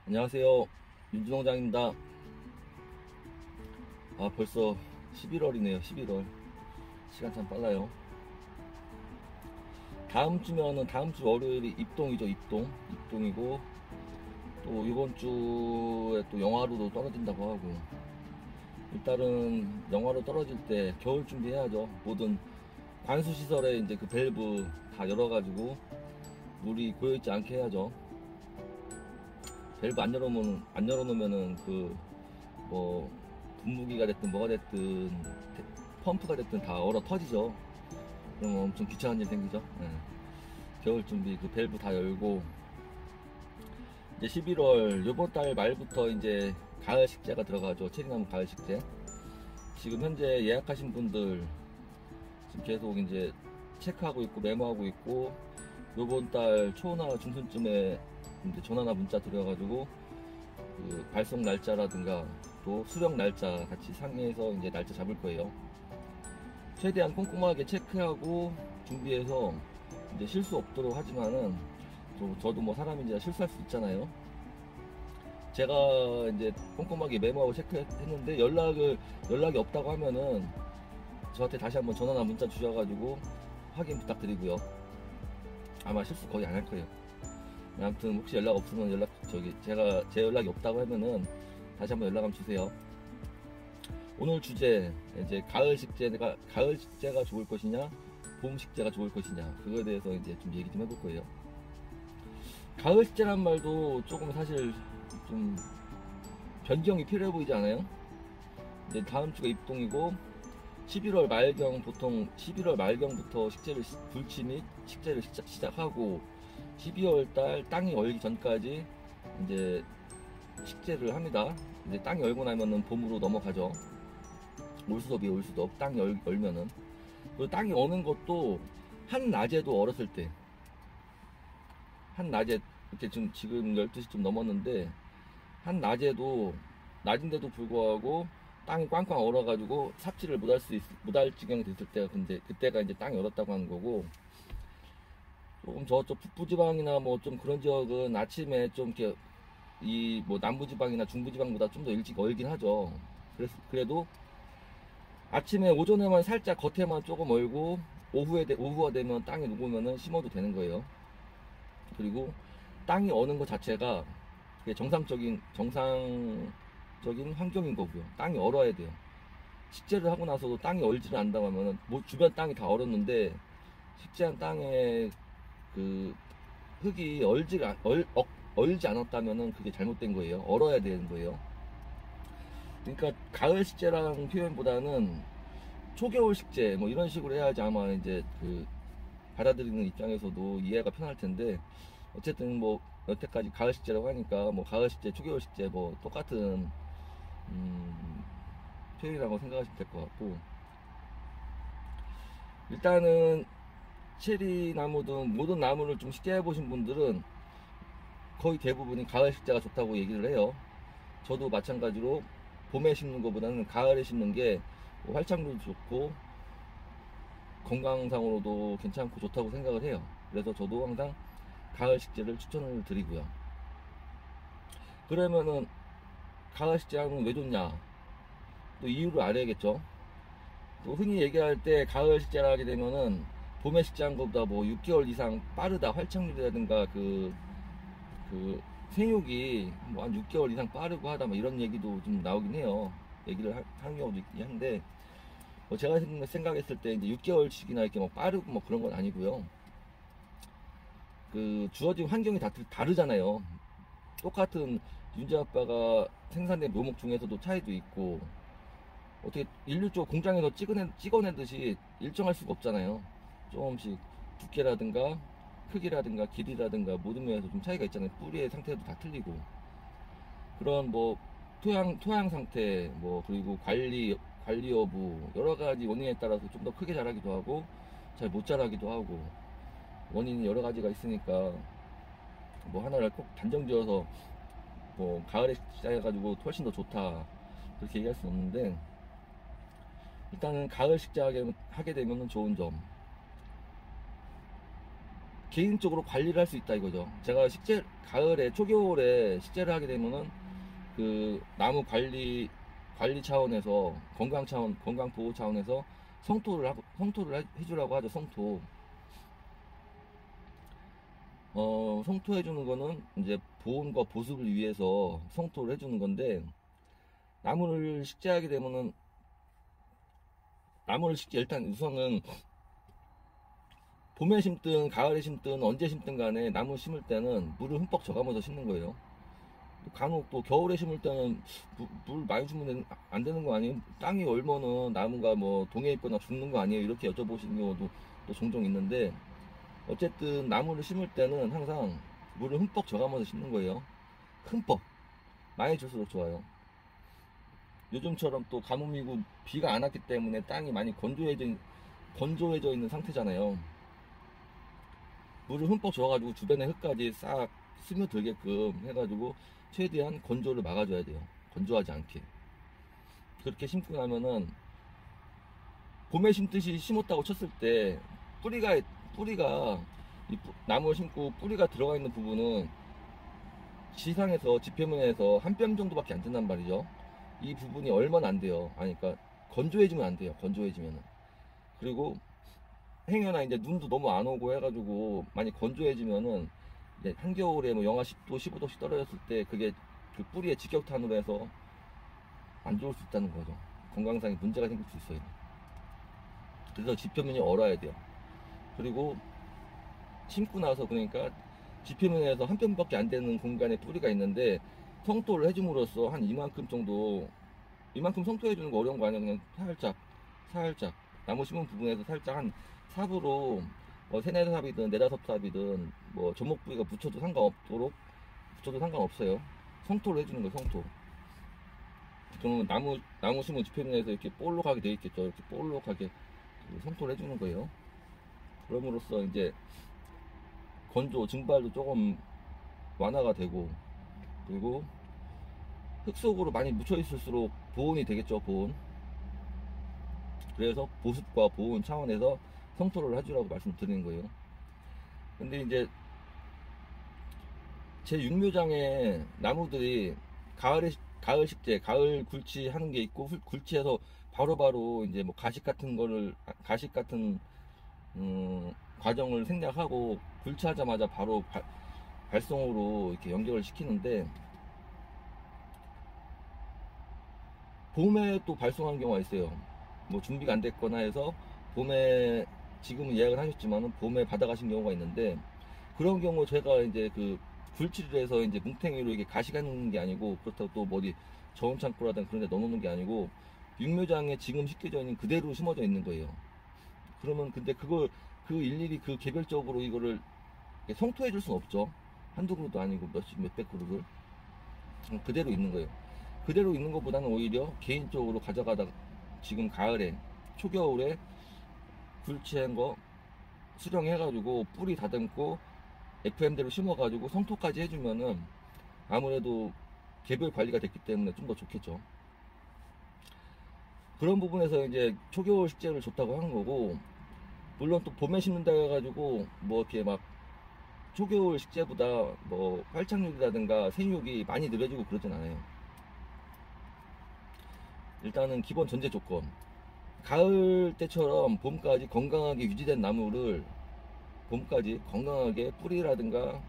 안녕하세요. 윤준홍장입니다. 벌써 11월이네요. 11월. 시간 참 빨라요. 다음 주면은 다음 주 월요일이 입동이죠. 입동이고 또 이번 주에 또 영하로도 떨어진다고 하고, 일단은 영하로 떨어질 때 겨울 준비해야죠. 모든 관수 시설에 이제 그 밸브 다 열어가지고 물이 고여있지 않게 해야죠. 밸브 안 열어놓으면은 뭐 분무기가 됐든 뭐가 됐든 펌프가 됐든 다 얼어 터지죠. 그럼 엄청 귀찮은 일 생기죠. 네. 겨울 준비 그 밸브 다 열고, 이제 11월 요번 달 말부터 이제 가을 식재가 들어가죠. 체리나무 가을 식재. 지금 현재 예약하신 분들 지금 계속 이제 체크하고 있고 메모하고 있고, 요번 달 초나 중순쯤에 이제 전화나 문자 드려가지고 그 발송 날짜라든가 또 수령 날짜 같이 상의해서 이제 날짜 잡을 거예요. 최대한 꼼꼼하게 체크하고 준비해서 이제 실수 없도록 하지만은, 저도 뭐 사람인지 실수할 수 있잖아요. 제가 이제 꼼꼼하게 메모하고 체크했는데 연락이 없다고 하면은 저한테 다시 한번 전화나 문자 주셔가지고 확인 부탁드리고요. 아마 실수 거의 안 할 거예요. 아무튼 혹시 연락 없으면 제 연락이 없다고 하면은 다시 한번 연락 한번 주세요. 오늘 주제, 이제 가을 식재가 좋을 것이냐, 봄 식재가 좋을 것이냐, 그거에 대해서 이제 좀 얘기 좀 해볼 거예요. 가을 식재란 말도 조금 사실 좀 변경이 필요해 보이지 않아요? 이제 다음 주가 입동이고 11월 말경부터 불치 및 식재를 시작하고 12월 달 땅이 얼기 전까지 이제 식재를 합니다. 이제 땅이 얼고 나면은 봄으로 넘어가죠. 올수덥. 땅이 얼면은. 그리고 땅이 어는 것도 한낮에도 얼었을 때, 한낮에 이렇게 지금 12시쯤 넘었는데 한낮에도, 낮인데도 불구하고 땅이 꽝꽝 얼어가지고 삽질을 못할 지경이 됐을 때가, 근데 그때가 이제 땅이 얼었다고 하는 거고, 조금 저쪽 북부지방이나 뭐 좀 그런 지역은 아침에 좀 이렇게 뭐 남부지방이나 중부지방보다 좀 더 일찍 얼긴 하죠. 그래도 아침에 오전에만 살짝 겉에만 조금 얼고 오후가 되면 땅에 녹으면은 심어도 되는 거예요. 그리고 땅이 어는 것 자체가 정상적인 환경인 거고요. 땅이 얼어야 돼요. 식재를 하고 나서도 땅이 얼지를 않는다고 하면은, 뭐 주변 땅이 다 얼었는데 식재한 땅에 그 흙이 얼지 않았다면은 그게 잘못된 거예요. 얼어야 되는 거예요. 그러니까 가을 식재라는 표현보다는 초겨울 식재 뭐 이런 식으로 해야지 아마 이제 받아들이는 입장에서도 이해가 편할 텐데, 어쨌든 뭐 여태까지 가을 식재라고 하니까 뭐 가을 식재, 초겨울 식재 뭐 똑같은 표현이라고 생각하시면 될 것 같고, 일단은 체리 나무든 모든 나무를 좀 식재해 보신 분들은 거의 대부분이 가을 식재가 좋다고 얘기를 해요. 저도 마찬가지로 봄에 심는 것보다는 가을에 심는 게 활착률도 좋고 건강상으로도 괜찮고 좋다고 생각을 해요. 그래서 저도 항상 가을 식재를 추천을 드리고요. 그러면은 가을 식재하면 왜 좋냐, 또 이유를 알아야겠죠. 또 흔히 얘기할 때 가을 식재를 하게 되면은 봄에 식재한 것보다 뭐 6개월 이상 빠르다, 활착률이라든가 그 생육이 뭐 한 6개월 이상 빠르고 하다, 뭐 이런 얘기도 좀 나오긴 해요. 얘기를 하는 경우도 있긴 한데, 뭐 제가 생각했을 때 이제 6개월씩이나 이렇게 뭐 빠르고 뭐 그런 건 아니고요. 주어진 환경이 다르잖아요. 똑같은 유지아빠가 생산된 묘목 중에서도 차이도 있고, 어떻게 인류적 공장에서 찍어내듯이 일정할 수가 없잖아요. 조금씩 두께라든가 크기라든가 길이라든가 모든 면에서 좀 차이가 있잖아요. 뿌리의 상태도 다 틀리고, 그런 뭐 토양 상태, 뭐 그리고 관리 여부, 여러 가지 원인에 따라서 좀 더 크게 자라기도 하고 잘 못 자라기도 하고, 원인이 여러 가지가 있으니까 뭐 하나를 꼭 단정지어서 뭐 가을에 식재해가지고 훨씬 더 좋다 그렇게 얘기할 수 없는데, 일단은 가을 식재 하게 되면 좋은 점, 개인적으로 관리를 할 수 있다 이거죠. 제가 가을에 초겨울에 식재를 하게 되면은 그 나무 관리 차원에서 건강 보호 차원에서 성토를 해주라고 하죠. 성토 해주는 거는 이제 보온과 보습을 위해서 성토를 해주는 건데, 나무를 식재하게 되면은 일단 우선은 봄에 심든 가을에 심든 언제 심든 간에 나무 심을 때는 물을 흠뻑 줘가면서 심는 거예요. 간혹 또 겨울에 심을 때는 물 많이 주면 안 되는 거 아니에요? 땅이 얼면은 나무가 뭐 동해 있거나 죽는 거 아니에요? 이렇게 여쭤보시는 경우도 또 종종 있는데, 어쨌든 나무를 심을 때는 항상 물을 흠뻑 줘가면서 심는 거예요. 흠뻑 많이 줄수록 좋아요. 요즘처럼 또 가뭄이고 비가 안 왔기 때문에 땅이 많이 건조해져 있는 상태잖아요. 물을 흠뻑 줘가지고 주변에 흙까지 싹 스며들게끔 해가지고 최대한 건조를 막아줘야 돼요. 건조하지 않게. 그렇게 심고 나면은 봄에 심듯이 심었다고 쳤을 때 뿌리가 나무를 심고 뿌리가 들어가 있는 부분은 지표면에서 한 뼘 정도밖에 안 된단 말이죠. 이 부분이 얼마나 안 돼요. 그러니까 건조해지면 안 돼요. 건조해지면은. 그리고 행여나 이제 눈도 너무 안 오고 해가지고 많이 건조해지면은 이제 한겨울에 뭐 영하 10도, 15도씩 떨어졌을 때 그게 그 뿌리에 직격탄으로 해서 안 좋을 수 있다는 거죠. 건강상에 문제가 생길 수 있어요. 그래서 지표면이 얼어야 돼요. 그리고 심고 나서 그러니까 지표면에서 한 뼘밖에 안 되는 공간에 뿌리가 있는데 성토를 해줌으로써 한 이만큼 성토해주는 거 어려운 거 아니야. 그냥 살짝 나무 심은 부분에서 살짝 한 삽으로 세네 삽이든 네다섯 삽이든 뭐 접목 부위가 붙여도 상관없어요. 성토를 해주는 거예요. 성토. 그러면 나무 심은 지표면에서 이렇게 볼록하게 되어 있겠죠. 이렇게 볼록하게 성토를 해주는 거예요. 그럼으로써 이제 증발도 조금 완화가 되고, 그리고 흙 속으로 많이 묻혀 있을수록 보온이 되겠죠. 보온. 그래서 보습과 보온 차원에서 성토를 해주라고 말씀드리는 거예요. 근데 이제 제 육묘장에 나무들이 가을 식재, 가을 굴치 하는 게 있고, 굴치해서 바로바로 이제 뭐 가식 같은 과정을 생략하고 굴치하자마자 바로 발송으로 이렇게 연결을 시키는데, 봄에 또 발송하는 경우가 있어요. 뭐 준비가 안 됐거나 해서 봄에, 지금은 예약을 하셨지만은 봄에 받아가신 경우가 있는데, 그런 경우 제가 이제 그 굴치를 해서 이제 뭉탱이로 이게 가식하는 게 아니고, 그렇다고 또 어디 저온 창고라든가 그런 데 넣어놓는 게 아니고 육묘장에 지금 심겨져 있는 그대로 심어져 있는 거예요. 그러면 근데 일일이 개별적으로 이거를 성토해 줄 수는 없죠. 한두 그루도 아니고 몇백 그루를 그대로 있는 거예요. 그대로 있는 것보다는 오히려 개인적으로 가져가다가 지금 초겨울에 굴치한 거 수령해가지고 뿌리 다듬고 FM대로 심어가지고 성토까지 해주면은 아무래도 개별 관리가 됐기 때문에 좀 더 좋겠죠. 그런 부분에서 이제 초겨울 식재를 좋다고 하는 거고, 물론 또 봄에 심는다 해가지고 뭐 이렇게 막 초겨울 식재보다 뭐 활착률이라든가 생육이 많이 느려지고 그러진 않아요. 일단은 기본 전제 조건, 가을 때처럼 봄까지 건강하게 유지된 나무를, 봄까지 건강하게 뿌리라든가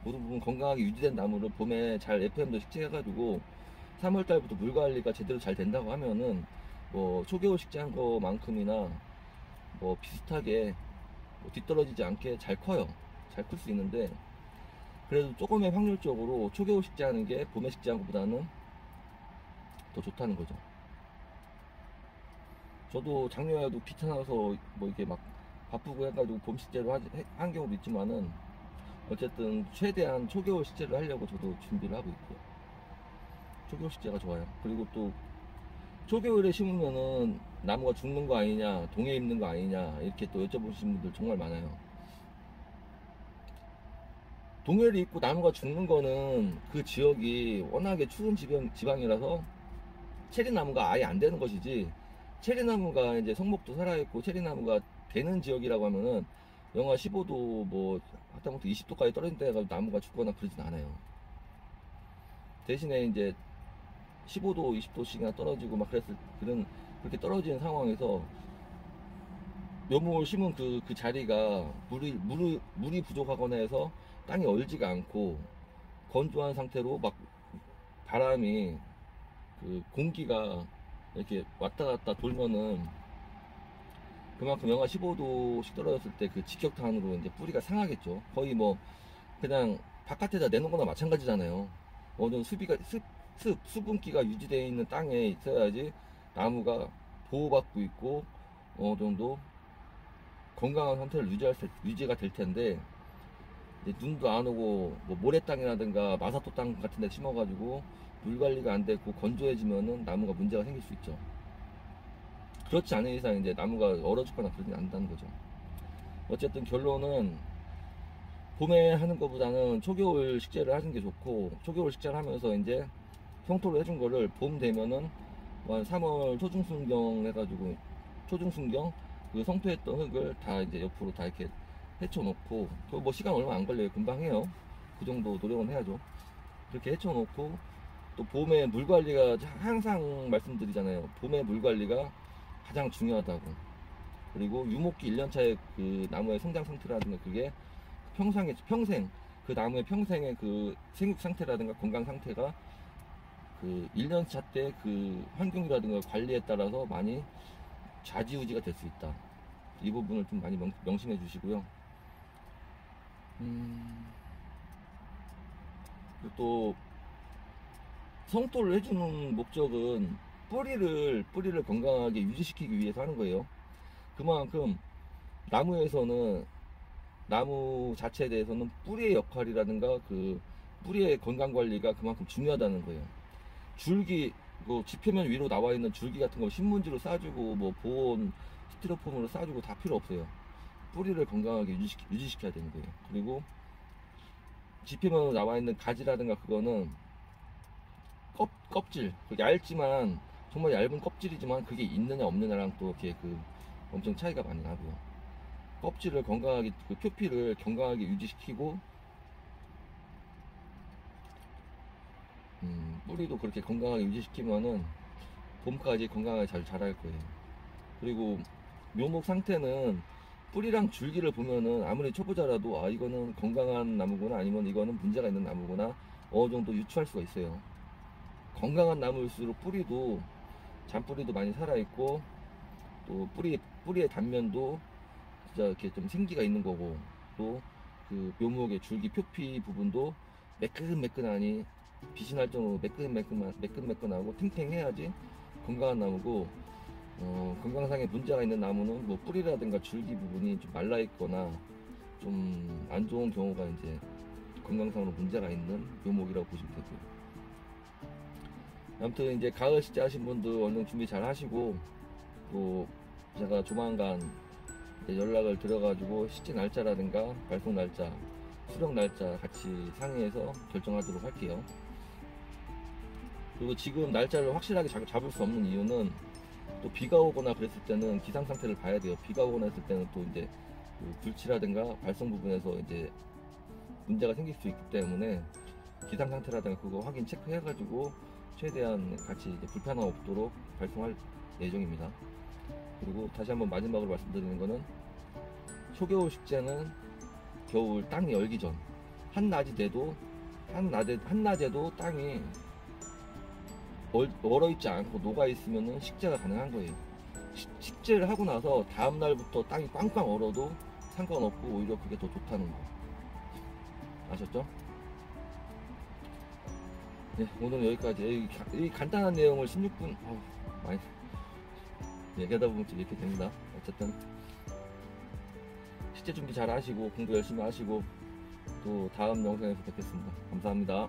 모든 부분 건강하게 유지된 나무를 봄에 잘 FM도 식재해가지고 3월달부터 물 관리가 제대로 잘 된다고 하면은 뭐 초겨울 식재한 거만큼이나 뭐 비슷하게 뒤떨어지지 않게 잘 커요. 잘 클 수 있는데, 그래도 조금의 확률적으로 초겨울 식재하는 게 봄에 식재한 것보다는 더 좋다는 거죠. 저도 작년에도 귀찮아서 뭐 이렇게 막 바쁘고 해가지고 봄 식재로 한 경우도 있지만은, 어쨌든 최대한 초겨울 식재를 하려고 저도 준비를 하고 있고요. 초겨울 식재가 좋아요. 그리고 또 초겨울에 심으면은 나무가 죽는 거 아니냐, 동해 입는 거 아니냐, 이렇게 또 여쭤보시는 분들 정말 많아요. 동해를 입고 나무가 죽는 거는 그 지역이 워낙에 추운 지방이라서 체리나무가 아예 안 되는 것이지, 체리나무가 이제 성목도 살아있고 체리나무가 되는 지역이라고 하면은 영하 15도 뭐 하다못해 20도까지 떨어진 데가 나무가 죽거나 그러진 않아요. 대신에 이제 15도, 20도씩이나 떨어지고 막 그렇게 떨어지는 상황에서 묘목을 심은 그 자리가 물이 부족하거나 해서 땅이 얼지가 않고 건조한 상태로 막 바람이 그 공기가 이렇게 왔다 갔다 돌면은 그만큼 영하 15도씩 떨어졌을 때 그 직격탄으로 이제 뿌리가 상하겠죠. 거의 뭐 그냥 바깥에다 내놓은 거나 마찬가지잖아요. 어느 정도 수분기가 유지되어 있는 땅에 있어야지 나무가 보호받고 있고 어느 정도 건강한 상태를 유지가 될 텐데, 이제 눈도 안 오고 뭐 모래땅이라든가 마사토 땅 같은 데 심어가지고 물 관리가 안 되고 건조해지면은 나무가 문제가 생길 수 있죠. 그렇지 않은 이상 이제 나무가 얼어 죽거나 그러진 않는다는 거죠. 어쨌든 결론은 봄에 하는 것보다는 초겨울 식재를 하는 게 좋고, 초겨울 식재를 하면서 이제 성토를 해준 거를 봄 되면은 한 3월 초중순경 해가지고 초중순경 그 성토했던 흙을 다 이제 옆으로 다 이렇게 헤쳐놓고, 그 뭐 시간 얼마 안 걸려요. 금방 해요. 그 정도 노력은 해야죠. 그렇게 헤쳐놓고, 또 봄에 물 관리가 항상 말씀드리잖아요. 봄에 물 관리가 가장 중요하다고. 그리고 유목기 1년차의 그 나무의 성장 상태라든가 그게 평생 그 나무의 평생의 그 생육 상태라든가 건강 상태가 그 1년차 때 그 환경이라든가 관리에 따라서 많이 좌지우지가 될 수 있다. 이 부분을 좀 많이 명심해 주시고요. 그리고 또 성토를 해주는 목적은 뿌리를 건강하게 유지시키기 위해서 하는 거예요. 그만큼 나무 자체에 대해서는 뿌리의 역할이라든가 그 뿌리의 건강 관리가 그만큼 중요하다는 거예요. 줄기, 뭐 지표면 위로 나와 있는 줄기 같은 거 신문지로 싸주고 뭐 보온 스티로폼으로 싸주고 다 필요 없어요. 뿌리를 건강하게 유지시켜야 되는 거예요. 그리고 지표면으로 나와 있는 가지라든가 그거는 껍질, 얇지만 정말 얇은 껍질이지만 그게 있느냐 없느냐랑 또 이렇게 그 엄청 차이가 많이 나고요. 껍질을 건강하게, 그 표피를 건강하게 유지시키고 뿌리도 그렇게 건강하게 유지시키면은 봄까지 건강하게 잘 자랄 거예요. 그리고 묘목 상태는 뿌리랑 줄기를 보면은 아무리 초보자라도 이거는 건강한 나무구나, 아니면 이거는 문제가 있는 나무구나 어느 정도 유추할 수가 있어요. 건강한 나무일수록 잔뿌리도 많이 살아있고, 또 뿌리의 단면도 진짜 이렇게 좀 생기가 있는 거고, 또 그 묘목의 줄기 표피 부분도 매끈매끈하니 빛이 날 정도로 매끈매끈하고 탱탱해야지 건강한 나무고, 건강상에 문제가 있는 나무는 뭐 뿌리라든가 줄기 부분이 좀 말라있거나 좀 안 좋은 경우가 이제 건강상으로 문제가 있는 묘목이라고 보시면 되고요. 아무튼 이제 가을 식재 하신 분들 얼른 준비 잘 하시고, 또 제가 조만간 연락을 드려가지고 식재 날짜라든가 발송 날짜, 수령 날짜 같이 상의해서 결정하도록 할게요. 그리고 지금 날짜를 확실하게 잡을 수 없는 이유는, 또 비가 오거나 그랬을 때는 기상 상태를 봐야 돼요. 비가 오거나 했을 때는 또 이제 그 불치라든가 발송 부분에서 이제 문제가 생길 수 있기 때문에 기상 상태라든가 그거 확인 체크해가지고 최대한 같이 이제 불편함 없도록 발송할 예정입니다. 그리고 다시 한번 마지막으로 말씀드리는 거는, 초겨울 식재는 겨울 땅이 얼기 전 한낮에도 땅이 얼어있지 않고 녹아있으면 식재가 가능한 거예요. 식재를 하고 나서 다음날부터 땅이 꽝꽝 얼어도 상관없고 오히려 그게 더 좋다는 거 아셨죠? 네, 오늘은 여기까지. 이 간단한 내용을 16분 많이 얘기하다 보면 이렇게 됩니다. 어쨌든 식재 준비 잘 하시고 공부 열심히 하시고 또 다음 영상에서 뵙겠습니다. 감사합니다.